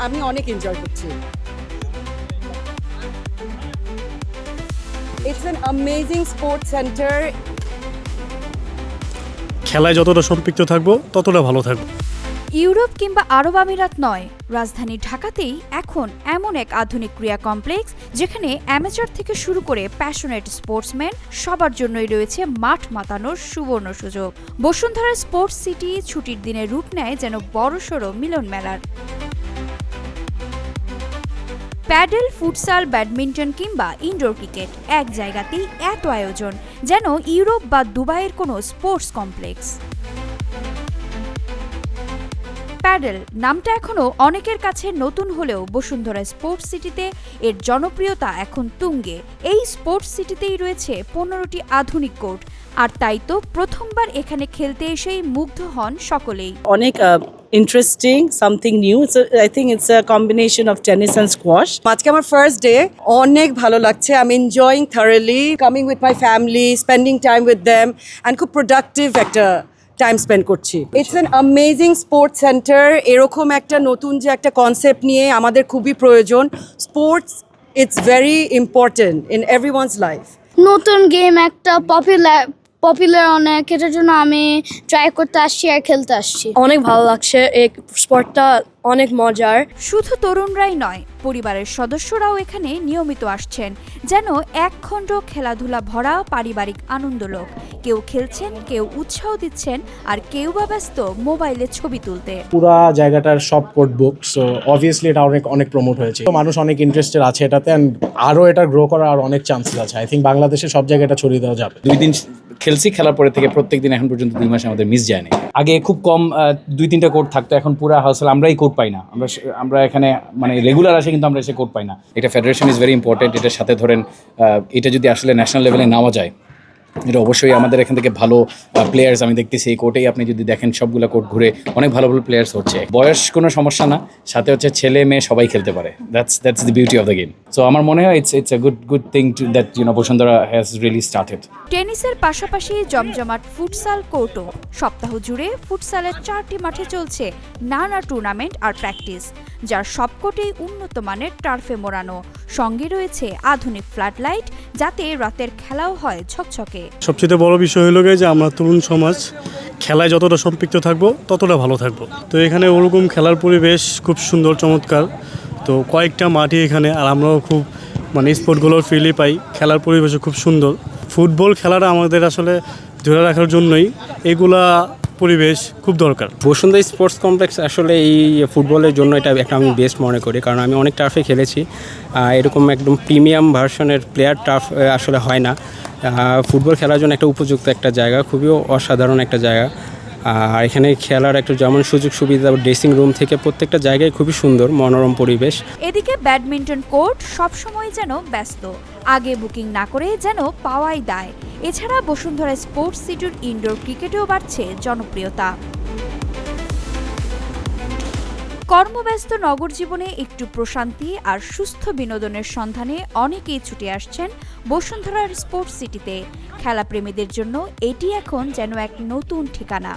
আমি অনেক এনজয় করছি। It's an amazing sports centre. খেলায় যতটা সম্পৃক্ত থাকবো ততটা ভালো থাকবো। ইউরোপ কিংবা আরব আমিরাত নয়, রাজধানী ঢাকাতেই এখন এমন এক আধুনিক ক্রীড়া কমপ্লেক্স যেখানে অ্যামেচার থেকে শুরু করে প্যাশনেট স্পোর্টসম্যান সবার জন্যই রয়েছে মাঠ মাতানোর সুবর্ণ সুযোগ। বসুন্ধরা স্পোর্টস সিটি ছুটির দিনে রূপ নেয় যেন বড়সড় মিলন মেলার। প্যাডেল, ফুটসাল, ব্যাডমিন্টন কিংবা ইনডোর ক্রিকেট এক জায়গাতেই এত আয়োজন, যেন ইউরোপ বা দুবাইয়ের কোনো স্পোর্টস কমপ্লেক্স। প্যাডেল নামটা এখনও অনেকের কাছে নতুন হলেও বসুন্ধরা স্পোর্টস সিটিতে এর জনপ্রিয়তা এখন তুঙ্গে। এই স্পোর্টস সিটিতেই রয়েছে 15টি আধুনিক কোর্ট, আর তাই তো প্রথমবার এখানে খেলতে এসেই মুগ্ধ হন সকলেই। অনেক interesting, something new. I think it's a combination of tennis and squash. আজকে আমার ফার্স্ট ডে, অনেক ভালো লাগছে। I am enjoying thoroughly, coming with my family, spending time with them and খুব প্রোডাক্টিভ একটা টাইম স্পেন্ড করছি। It's an amazing sports centre. এরকম একটা নতুন যে একটা কনসেপ্ট নিয়ে আমাদের খুবই প্রয়োজন। Sports it's very important in everyone's life. নতুন গেম একটা পপুলার অনেক, এটার জন্য আমি ট্রাই করতে আসছি আর খেলতে আসছি। অনেক ভালো লাগছে, এই স্পোর্টটা অনেক মজার। শুধু তরুণরাই নয়, পরিবারের সদস্যরাও এখানে নিয়মিত আসছেন, যেন একখণ্ড খেলাধুলা ভরা পারিবারিক আনন্দলোক। কেউ খেলছেন, কেউ উৎসাহ দিচ্ছেন, আর কেউ বা ব্যস্ত মোবাইলে ছবি তুলতে। পুরা জায়গাটার সব কোড বুক, সো অবভিয়াসলি এটা অনেক অনেক প্রমোট হয়েছে। তো মানুষ অনেক ইন্টারেস্টেড আছে এটাতে, অ্যান্ড আরও এটা গ্রো করার আর অনেক চান্সেস আছে। আই থিঙ্ক বাংলাদেশে সব জায়গায় এটা ছড়িয়ে দেওয়া যাবে। 2 দিন খেলছি, খেলার পরে থেকে প্রত্যেক দিন এখন পর্যন্ত 2 মাসে আমাদের মিস যায়নি। আগে খুব কম 2-3টা কোর্ট থাকতো, এখন পুরো হাউসে আমরাই কোর্ট পাই না। আমরা এখানে মানে রেগুলার আসে, কিন্তু আমরা এসে কোর্ট পাই না। এটা ফেডারেশন ইজ ভেরি ইম্পর্টেন্ট। এটার সাথে ধরেন এটা যদি আসলে ন্যাশনাল লেভেলে নেওয়া যায়, এটা অবশ্যই আমাদের এখান থেকে ভালো প্লেয়ার্স আমি দেখতেছি। এই কোর্টেই আপনি যদি দেখেন সবগুলো কোর্ট ঘুরে অনেক ভালো ভালো প্লেয়ার্স হচ্ছে। বয়স কোনো সমস্যা না, সাথে হচ্ছে ছেলে মেয়ে সবাই খেলতে পারে। That's the beauty of the game. So আমার মনে হয় it's a good thing that Basundhara has really started. টেনিসের পাশাপাশি জমজমাট ফুটসাল কোর্টও। সপ্তাহ জুড়ে ফুটসালের 4টি মাঠে চলছে নানা টুর্নামেন্ট আর প্র্যাকটিস, যার সবকটিই উন্নত মানের টার্ফে মোড়ানো। সঙ্গে রয়েছে আধুনিক ফ্লাড লাইট, যাতে রাতের খেলাও হয় ঝকঝকে। সবচেয়ে বড় বিষয় হলো যে আমরা তরুণ সমাজ খেলায় যতটা সম্পৃক্ত থাকবো ততটা ভালো থাকবো। তো এখানে ওরকম খেলার পরিবেশ খুব সুন্দর, চমৎকার। তো কয়েকটা মাঠই এখানে, আর আমরাও খুব স্পোর্টগুলোর ফিলই পাই। খেলার পরিবেশও খুব সুন্দর। ফুটবল খেলাটা আমাদের আসলে ধরে রাখার জন্যই এগুলা পরিবেশ খুব দরকার। বসুন্ধরা স্পোর্টস কমপ্লেক্স আসলে এই ফুটবলের জন্য এটা একটা আমি বেস্ট মনে করি, কারণ আমি অনেক টার্ফে খেলেছি। এরকম একদম প্রিমিয়াম ভার্সনের প্লেয়ার টার্ফ আসলে হয় না। ফুটবল খেলার জন্য একটা উপযুক্ত একটা জায়গা, খুবই অসাধারণ একটা জায়গা। আর এখানে খেলার একটা যেমন সুযোগ সুবিধা, ড্রেসিং রুম থেকে প্রত্যেকটা জায়গায় খুবই সুন্দর, মনোরম পরিবেশ। এদিকে ব্যাডমিন্টন কোর্ট সবসময় যেন ব্যস্ত, আগে বুকিং না করে যেন পাওয়াই দায়। এছাড়া বসুন্ধরা স্পোর্টস সিটির ইনডোর ক্রিকেটেও বাড়ছে জনপ্রিয়তা। কর্মব্যস্ত নগর জীবনে একটু প্রশান্তি আর সুস্থ বিনোদনের সন্ধানে অনেকেই ছুটে আসছেন বসুন্ধরার স্পোর্টস সিটিতে। খেলাপ্রেমীদের জন্য এটি এখন যেন এক নতুন ঠিকানা।